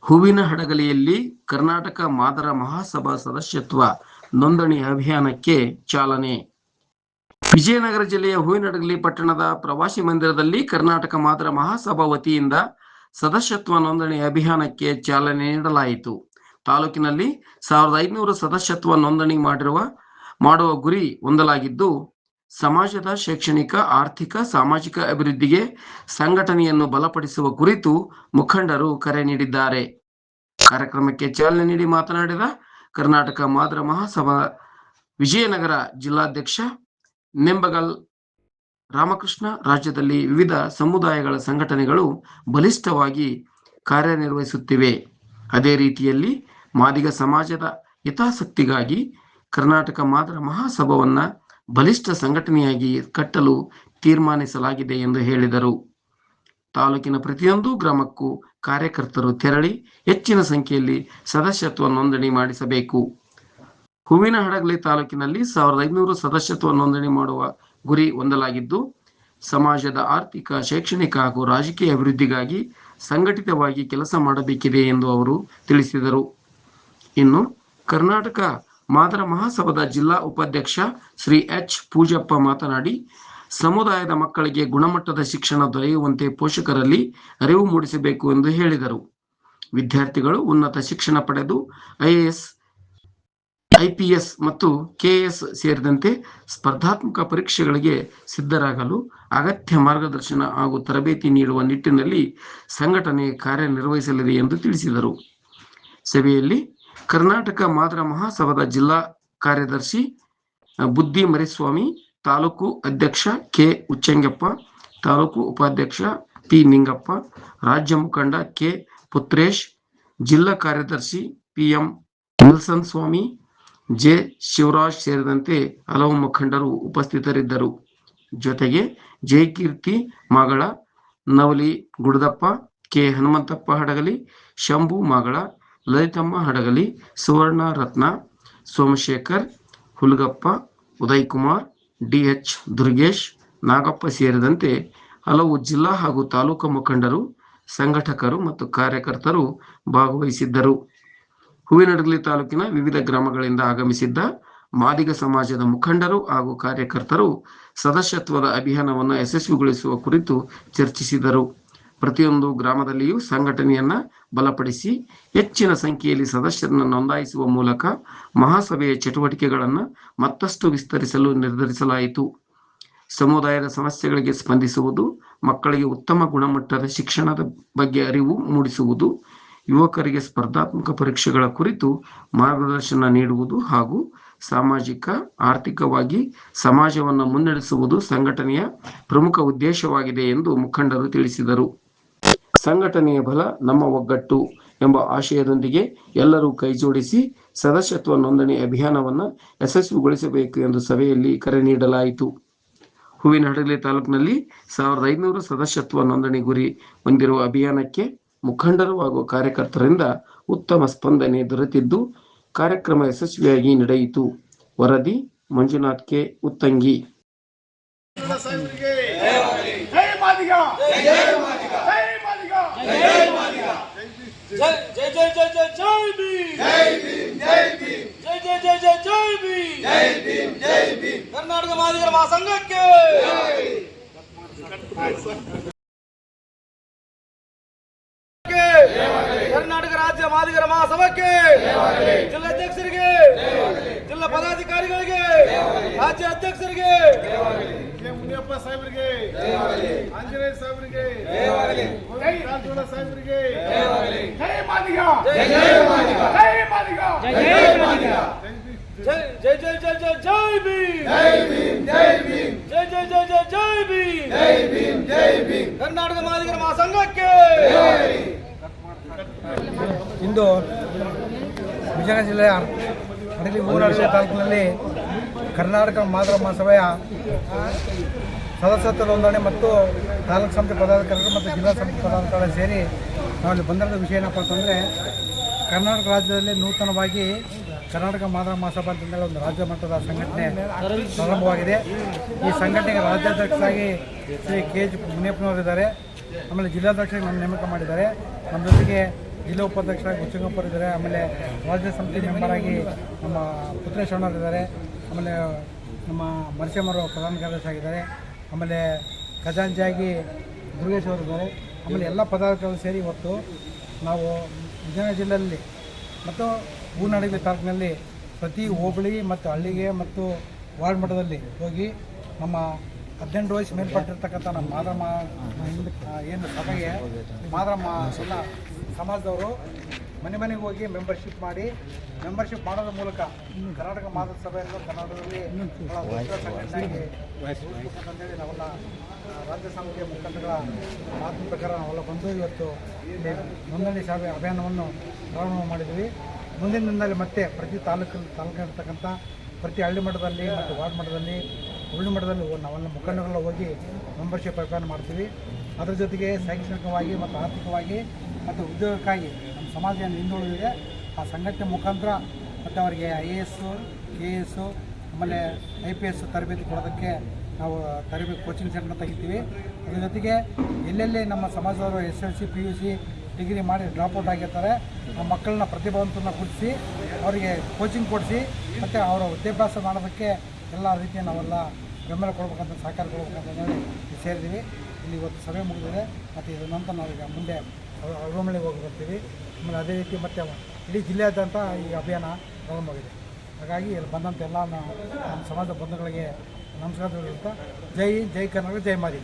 ಹೂವಿನ ಹಡಗಲಿಯಲ್ಲಿ ಕರ್ನಾಟಕ ಮಾದರ ಮಹಾಸಭಾ ಸದಸ್ಯತ್ವ ನೋಂದಣಿ ಅಭಿಯಾನಕ್ಕೆ ಚಾಲನೆ. ವಿಜಯನಗರ ಜಿಲ್ಲೆಯ ಹೂವಿನಹಡಗಲಿ ಪಟ್ಟಣದ ಪ್ರವಾಸಿ ಮಂದಿರದಲ್ಲಿ ಕರ್ನಾಟಕ ಮಾದರ ಮಹಾಸಭಾ ವತಿಯಿಂದ ಸದಸ್ಯತ್ವ ನೋಂದಣಿ ಅಭಿಯಾನಕ್ಕೆ ಚಾಲನೆ ನೀಡಲಾಯಿತು. ತಾಲೂಕಿನಲ್ಲಿ 1500 ಸದಸ್ಯತ್ವ ನೋಂದಣಿ ಮಾಡುವ ಗುರಿ ಹೊಂದಲಾಗಿದ್ದು, ಸಮಾಜದ ಶೈಕ್ಷಣಿಕ, ಆರ್ಥಿಕ, ಸಾಮಾಜಿಕ ಅಭಿವೃದ್ಧಿಗೆ ಸಂಘಟನೆಯನ್ನು ಬಲಪಡಿಸುವ ಕುರಿತು ಮುಖಂಡರು ಕರೆ ನೀಡಿದ್ದಾರೆ. ಕಾರ್ಯಕ್ರಮಕ್ಕೆ ಚಾಲನೆ ನೀಡಿ ಮಾತನಾಡಿದ ಕರ್ನಾಟಕ ಮಾದರ ಮಹಾಸಭಾ ವಿಜಯನಗರ ಜಿಲ್ಲಾಧ್ಯಕ್ಷ ನೆಂಬಗಲ್ ರಾಮಕೃಷ್ಣ, ರಾಜ್ಯದಲ್ಲಿ ವಿವಿಧ ಸಮುದಾಯಗಳ ಸಂಘಟನೆಗಳು ಬಲಿಷ್ಠವಾಗಿ ಕಾರ್ಯನಿರ್ವಹಿಸುತ್ತಿವೆ. ಅದೇ ರೀತಿಯಲ್ಲಿ ಮಾದಿಗ ಸಮಾಜದ ಹಿತಾಸಕ್ತಿಗಾಗಿ ಕರ್ನಾಟಕ ಮಾದರ ಮಹಾಸಭಾವನ್ನ ಬಲಿಷ್ಠ ಸಂಘಟನೆಯಾಗಿ ಕಟ್ಟಲು ತೀರ್ಮಾನಿಸಲಾಗಿದೆ ಎಂದು ಹೇಳಿದರು. ತಾಲೂಕಿನ ಪ್ರತಿಯೊಂದು ಗ್ರಾಮಕ್ಕೂ ಕಾರ್ಯಕರ್ತರು ತೆರಳಿ ಹೆಚ್ಚಿನ ಸಂಖ್ಯೆಯಲ್ಲಿ ಸದಸ್ಯತ್ವ ನೋಂದಣಿ ಮಾಡಿಸಬೇಕು. ಹೂವಿನಹಡಗಲಿ ತಾಲೂಕಿನಲ್ಲಿ 1500 ಸದಸ್ಯತ್ವ ನೋಂದಣಿ ಮಾಡುವ ಗುರಿ ಹೊಂದಲಾಗಿದ್ದು, ಸಮಾಜದ ಆರ್ಥಿಕ, ಶೈಕ್ಷಣಿಕ ಹಾಗೂ ರಾಜಕೀಯ ಅಭಿವೃದ್ಧಿಗಾಗಿ ಸಂಘಟಿತವಾಗಿ ಕೆಲಸ ಮಾಡಬೇಕಿದೆ ಎಂದು ಅವರು ತಿಳಿಸಿದರು. ಇನ್ನು ಕರ್ನಾಟಕ ಮಾದರ ಮಹಾಸಭಾದ ಜಿಲ್ಲಾ ಉಪಾಧ್ಯಕ್ಷ ಶ್ರೀ ಎಚ್ ಪೂಜಪ್ಪ ಮಾತನಾಡಿ, ಸಮುದಾಯದ ಮಕ್ಕಳಿಗೆ ಗುಣಮಟ್ಟದ ಶಿಕ್ಷಣ ದೊರೆಯುವಂತೆ ಪೋಷಕರಲ್ಲಿ ಅರಿವು ಮೂಡಿಸಬೇಕು ಎಂದು ಹೇಳಿದರು. ವಿದ್ಯಾರ್ಥಿಗಳು ಉನ್ನತ ಶಿಕ್ಷಣ ಪಡೆದು IAS, IPS ಮತ್ತು KS ಸೇರಿದಂತೆ ಸ್ಪರ್ಧಾತ್ಮಕ ಪರೀಕ್ಷೆಗಳಿಗೆ ಸಿದ್ಧರಾಗಲು ಅಗತ್ಯ ಮಾರ್ಗದರ್ಶನ ಹಾಗೂ ತರಬೇತಿ ನೀಡುವ ನಿಟ್ಟಿನಲ್ಲಿ ಸಂಘಟನೆ ಕಾರ್ಯನಿರ್ವಹಿಸಲಿದೆ ಎಂದು ತಿಳಿಸಿದರು. ಸಭೆಯಲ್ಲಿ ಕರ್ನಾಟಕ ಮಾದರ ಮಹಾಸಭಾದ ಜಿಲ್ಲಾ ಕಾರ್ಯದರ್ಶಿ ಬುದ್ಧಿ ಮರಿಸ್ವಾಮಿ, ತಾಲೂಕು ಅಧ್ಯಕ್ಷ ಕೆ ಉಚ್ಚಂಗಪ್ಪ, ತಾಲೂಕು ಉಪಾಧ್ಯಕ್ಷ ಪಿ ನಿಂಗಪ್ಪ, ರಾಜ್ಯ ಮುಖಂಡ ಕೆ ಪುತ್ರೇಶ್, ಜಿಲ್ಲಾ ಕಾರ್ಯದರ್ಶಿ PM ವಿಲ್ಸನ್ ಸ್ವಾಮಿ, ಜೆ ಶಿವರಾಜ್ ಸೇರಿದಂತೆ ಹಲವು ಮುಖಂಡರು ಉಪಸ್ಥಿತರಿದ್ದರು. ಜೊತೆಗೆ ಜಯಕೀರ್ತಿ ಮಾಗಳ, ನವಲಿ ಗುಡದಪ್ಪ, ಕೆ ಹನುಮಂತಪ್ಪ ಹಡಗಲಿ, ಶಂಭು ಮಾಗಳ, ಲಲಿತಮ್ಮ ಹಡಗಲಿ, ಸುವರ್ಣ ರತ್ನ, ಸೋಮಶೇಖರ್, ಹುಲಗಪ್ಪ, ಉದಯ್ ಕುಮಾರ್, DH ದುರ್ಗೇಶ್, ನಾಗಪ್ಪ ಸೇರಿದಂತೆ ಹಲವು ಜಿಲ್ಲಾ ಹಾಗೂ ತಾಲೂಕು ಮುಖಂಡರು, ಸಂಘಟಕರು ಮತ್ತು ಕಾರ್ಯಕರ್ತರು ಭಾಗವಹಿಸಿದ್ದರು. ಹೂವಿನಹಡಗಲಿ ತಾಲೂಕಿನ ವಿವಿಧ ಗ್ರಾಮಗಳಿಂದ ಆಗಮಿಸಿದ್ದ ಮಾದಿಗ ಸಮಾಜದ ಮುಖಂಡರು ಹಾಗೂ ಕಾರ್ಯಕರ್ತರು ಸದಸ್ಯತ್ವದ ಅಭಿಯಾನವನ್ನು ಯಶಸ್ವಿಗೊಳಿಸುವ ಕುರಿತು ಚರ್ಚಿಸಿದರು. ಪ್ರತಿಯೊಂದು ಗ್ರಾಮದಲ್ಲಿಯೂ ಸಂಘಟನೆಯನ್ನ ಬಲಪಡಿಸಿ ಹೆಚ್ಚಿನ ಸಂಖ್ಯೆಯಲ್ಲಿ ಸದಸ್ಯರನ್ನು ನೋಂದಾಯಿಸುವ ಮೂಲಕ ಮಹಾಸಭೆಯ ಚಟುವಟಿಕೆಗಳನ್ನು ಮತ್ತಷ್ಟು ವಿಸ್ತರಿಸಲು ನಿರ್ಧರಿಸಲಾಯಿತು. ಸಮುದಾಯದ ಸಮಸ್ಯೆಗಳಿಗೆ ಸ್ಪಂದಿಸುವುದು, ಮಕ್ಕಳಿಗೆ ಉತ್ತಮ ಗುಣಮಟ್ಟದ ಶಿಕ್ಷಣದ ಬಗ್ಗೆ ಅರಿವು ಮೂಡಿಸುವುದು, ಯುವಕರಿಗೆ ಸ್ಪರ್ಧಾತ್ಮಕ ಪರೀಕ್ಷೆಗಳ ಕುರಿತು ಮಾರ್ಗದರ್ಶನ ನೀಡುವುದು ಹಾಗೂ ಸಾಮಾಜಿಕ, ಆರ್ಥಿಕವಾಗಿ ಸಮಾಜವನ್ನು ಮುನ್ನಡೆಸುವುದು ಸಂಘಟನೆಯ ಪ್ರಮುಖ ಉದ್ದೇಶವಾಗಿದೆ ಎಂದು ಮುಖಂಡರು ತಿಳಿಸಿದರು. ಸಂಘಟನೆಯ ಬಲ ನಮ್ಮ ಒಗ್ಗಟ್ಟು ಎಂಬ ಆಶಯದೊಂದಿಗೆ ಎಲ್ಲರೂ ಕೈಜೋಡಿಸಿ ಸದಸ್ಯತ್ವ ನೋಂದಣಿ ಅಭಿಯಾನವನ್ನು ಯಶಸ್ವಿಗೊಳಿಸಬೇಕು ಎಂದು ಸಭೆಯಲ್ಲಿ ಕರೆ ನೀಡಲಾಯಿತು. ಹೂವಿನಹಡಗಲಿ ತಾಲೂಕಿನಲ್ಲಿ 1500 ಸದಸ್ಯತ್ವ ನೋಂದಣಿ ಗುರಿ ಹೊಂದಿರುವ ಅಭಿಯಾನಕ್ಕೆ ಮುಖಂಡರು ಹಾಗೂ ಕಾರ್ಯಕರ್ತರಿಂದ ಉತ್ತಮ ಸ್ಪಂದನೆ ದೊರೆತಿದ್ದು, ಕಾರ್ಯಕ್ರಮ ಯಶಸ್ವಿಯಾಗಿ ನಡೆಯಿತು. ವರದಿ ಮಂಜುನಾಥ್ ಕೆ ಉತ್ತಂಗಿ. ಕರ್ನಾಟಕ ಮಾದಿಗರ ಮಹಾಸಂಘಕ್ಕೆ, ಕರ್ನಾಟಕ ರಾಜ್ಯ ಮಾದಿಗರ ಮಹಾಸಭಾಕ್ಕೆ, ಜಿಲ್ಲಾಧ್ಯಕ್ಷರಿಗೆ, ಜಿಲ್ಲಾ ಪದಾಧಿಕಾರಿಗಳಿಗೆ, ರಾಜ್ಯ ಅಧ್ಯಕ್ಷರಿಗೆ, ಮುನಿಯಪ್ಪ ಸಾಹೇಬರಿಗೆ, ಆಂಜನೇಯ ಸಾಹೇಬರಿಗೆ, ರಾಜೋಳ ಸಾಹೇಬರಿಗೆ, ಜೈ ಮಾದಿಗ, ಜೈ ಮಾದಿಗ, ಜೈ ಮಾದಿಗ, ಜೈ ಮಾದಿಗ, ಜೈ ಜೈ ಜೈ ಜೈ ಜೈ ಜೈ ಭೀಮ್, ಜೈ ಭೀಮ್, ಜೈ ಭೀಮ್, ಜೈ ಜೈ ಜೈ ಜೈ ಜೈ ಭೀಮ್, ಜೈ ಭೀಮ್, ಜೈ ಭೀಮ್, ಕರ್ನಾಟಕ ಮಾದಿಗರ ಮಹಾಸಂಘಕ್ಕೆ. ಇಂದು ವಿಜಯನಗರ ಜಿಲ್ಲೆಯ ಹಡಗಲಿ ಹೂವಿನಹಡಗಲಿ ತಾಲೂಕಿನಲ್ಲಿ ಕರ್ನಾಟಕ ಮಾದರ ಮಹಾಸಭೆಯ ಸದಸ್ಯತ್ವ ನೋಂದಣಿ ಮತ್ತು ತಾಲೂಕು ಸಮಿತಿ ಪದಾಧಿಕಾರಿಗಳು ಮತ್ತು ಜಿಲ್ಲಾ ಸಮಿತಿ ಪದಾಧಿಕಾರಿಗಳು ಸೇರಿ ನಾವಲ್ಲಿ ಬಂದಿರೋ ವಿಷಯ ಏನಪ್ಪ ಅಂತಂದರೆ, ಕರ್ನಾಟಕ ರಾಜ್ಯದಲ್ಲಿ ನೂತನವಾಗಿ ಕರ್ನಾಟಕ ಮಾದರ ಮಹಾಸಭಾ ಅಂತಂದೇಳಿ ಒಂದು ರಾಜ್ಯ ಮಟ್ಟದ ಸಂಘಟನೆ ಪ್ರಾರಂಭವಾಗಿದೆ. ಈ ಸಂಘಟನೆಗೆ ರಾಜ್ಯಾಧ್ಯಕ್ಷರಾಗಿ ಶ್ರೀ KH ಮುನಿಯಪ್ಪನವರಿದ್ದಾರೆ. ಆಮೇಲೆ ಜಿಲ್ಲಾಧ್ಯಕ್ಷರಾಗಿ ನಮ್ಮ ನೇಮಕ ಮಾಡಿದ್ದಾರೆ. ನಮ್ಮ ಜೊತೆಗೆ ಜಿಲ್ಲಾ ಉಪಾಧ್ಯಕ್ಷರಾಗಿ ಹುಚ್ಚಂಗಪ್ಪರು ಇದ್ದಾರೆ. ಆಮೇಲೆ ರಾಜ್ಯ ಸಮಿತಿ ಮೆಂಬರಾಗಿ ನಮ್ಮ ಪುತ್ರೇಶಣ್ಣವರಿದ್ದಾರೆ. ಆಮೇಲೆ ನಮ್ಮ ಮರಸೇಮರು ಪ್ರಧಾನ ಕಾರ್ಯದರ್ಶಿ ಆಗಿದ್ದಾರೆ. ಆಮೇಲೆ ಖಜಾಂಚಿಯಾಗಿ ದುರ್ಗೇಶ್ ಅವರಿದ್ದಾರೆ. ಆಮೇಲೆ ಎಲ್ಲ ಪದಾಧಿಕಾರಿಗಳು ಸೇರಿ ಇವತ್ತು ನಾವು ವಿಜಯನಗರ ಜಿಲ್ಲೆಯಲ್ಲಿ ಮತ್ತು ಹೂವಿನಹಡಗಲಿ ತಾಲೂಕಿನಲ್ಲಿ ಪ್ರತಿ ಹೋಬಳಿ ಮತ್ತು ಹಳ್ಳಿಗೆ ಮತ್ತು ವಾರ್ಡ್ ಮಟ್ಟದಲ್ಲಿ ಹೋಗಿ ನಮ್ಮ 18 ವಯಸ್ಸು ಮೇಲ್ಪಟ್ಟಿರ್ತಕ್ಕಂಥ ನಮ್ಮ ಏನು ಸಭೆಗೆ ಎಲ್ಲ ಸಮಾಜದವರು ಮನೆ ಮನೆಗೆ ಹೋಗಿ ಮೆಂಬರ್ಶಿಪ್ ಮಾಡೋದ್ರ ಮೂಲಕ ಕರ್ನಾಟಕ ಮಾದರ ಸಭೆಯನ್ನು ಕರ್ನಾಟಕದಲ್ಲಿ ಸಂಘಟನೆಯಾಗಿ ಅಂತೇಳಿ ನಾವೆಲ್ಲ ರಾಜ್ಯ ಸಮಿತಿಯ ಮುಖಂಡಗಳ ಮಾತಿನ ಪ್ರಕಾರ ನಾವೆಲ್ಲ ಬಂದು ಇವತ್ತು ಇಲ್ಲಿ ನೋಂದಣಿ ಸಭೆ ಅಭಿಯಾನವನ್ನು ಪ್ರಾರಂಭ ಮಾಡಿದ್ವಿ. ಮುಂದಿನ ದಿನದಲ್ಲಿ ಮತ್ತೆ ಪ್ರತಿ ತಾಲೂಕಿರ್ತಕ್ಕಂಥ ಪ್ರತಿ ಹಳ್ಳಿ ಮಟ್ಟದಲ್ಲಿ ಮತ್ತು ವಾರ್ಡ್ ಮಟ್ಟದಲ್ಲಿ ಉಳ್ಳಿ ಮಟ್ಟದಲ್ಲಿ ನಾವೆಲ್ಲ ಮುಖಂಡರೆಲ್ಲ ಹೋಗಿ ಮೆಂಬರ್ಶಿಪ್ ಅಭಿಯಾನ ಮಾಡ್ತೀವಿ. ಅದರ ಜೊತೆಗೆ ಶೈಕ್ಷಣಿಕವಾಗಿ ಮತ್ತು ಆರ್ಥಿಕವಾಗಿ ಮತ್ತು ಉದ್ಯೋಗಕ್ಕಾಗಿ ನಮ್ಮ ಸಮಾಜ ಏನು ಹಿಂದುಳಿದಿದೆ ಆ ಸಂಘಟನೆ ಮುಖಾಂತರ ಮತ್ತು ಅವರಿಗೆ IAS KS ಆಮೇಲೆ IPS ತರಬೇತಿ ಕೊಡೋದಕ್ಕೆ ನಾವು ಕೋಚಿಂಗ್ ಸೆಂಟರ್ನ ತೆಗಿತೀವಿ. ಅದ್ರ ಜೊತೆಗೆ ಎಲ್ಲೆಲ್ಲಿ ನಮ್ಮ ಸಮಾಜದವರು SLC PUC ಡಿಗ್ರಿ ಮಾಡಿ ಡ್ರಾಪ್ಔಟ್ ಆಗಿರ್ತಾರೆ ಆ ಮಕ್ಕಳನ್ನ ಪ್ರತಿಭಾವಂತರನ್ನ ಗುರುತಿಸಿ ಅವರಿಗೆ ಕೋಚಿಂಗ್ ಕೊಡಿಸಿ ಮತ್ತು ಅವರ ವಿದ್ಯಾಭ್ಯಾಸ ಮಾಡೋದಕ್ಕೆ ಎಲ್ಲ ರೀತಿಯ ನಾವೆಲ್ಲ ಬೆಂಬಲ ಕೊಡ್ಬೇಕಂತ ಸಹಕಾರ ಕೊಡ್ಬೇಕಂತ ಹೇಳಿ ಸೇರಿದ್ದೀವಿ. ಇಲ್ಲಿ ಇವತ್ತು ಸಭೆ ಮುಗಿದಿದೆ ಮತ್ತು ಇದರ ನಂತರ ನಾವೀಗ ಮುಂದೆ ಅರವಮಳೆಗೆ ಹೋಗಿ ಬರ್ತೀವಿ. ಆಮೇಲೆ ಅದೇ ರೀತಿ ಮತ್ತೆ ಇಡೀ ಜಿಲ್ಲೆಯಾದ್ಯಂತ ಈ ಅಭಿಯಾನ ಪ್ರಾರಂಭವಾಗಿದೆ. ಹಾಗಾಗಿ ಇಲ್ಲಿ ಬಂದಂಥ ಎಲ್ಲ ನಮ್ಮ ಸಮಾಜದ ಬಂಧುಗಳಿಗೆ ನಮಸ್ಕಾರಗಳು. ಜೈ ಕರ್ನಾಟಕ, ಜೈ ಮಾದಿ.